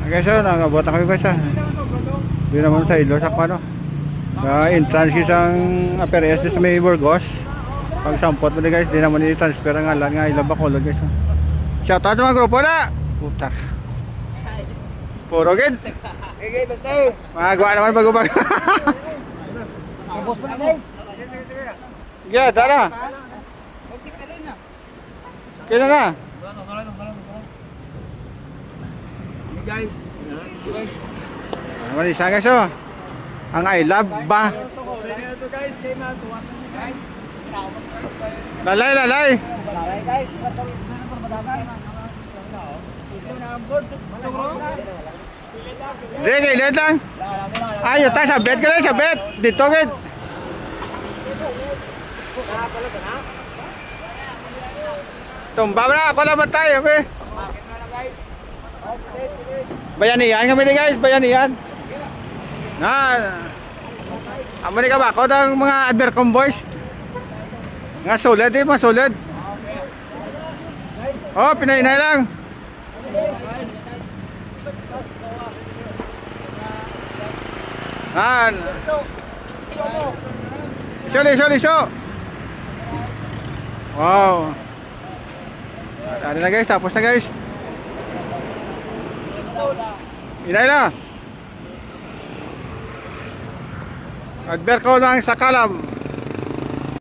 Okay, so nangabot na kami guys ha. Doon naman sa ilo sa ano. Sa entrance isang APRS sa may Burgos. Pag sampot mo guys, di naman i-transfer ang ngalan nga ilang Bacolod guys. Shout out sa mga grupo na. Putar. Puro gid. Okay, betul. Magawa naman bago-bago. Bos pa na guys. Yeah, dala. Okay ka rin na. Kailan na? Guys. Naman isa guys oh. Ang I love ba? Lalay, lalay. Guys. Hindi, kailan lang. Ayaw tayo, sabit ka lang, sabit. Dito gid. Tumba na, ako naman tayo. Eh. Bayanihan kami ni guys, bayanihan. Na, amo ni ka ba? Ako ng mga Advercom boys. Nga solid eh, mga solid. Oh, pinainay lang. Ah. Iso. Wow. Ano na guys, tapos na guys. Inay na. Advercom lang sa kalam.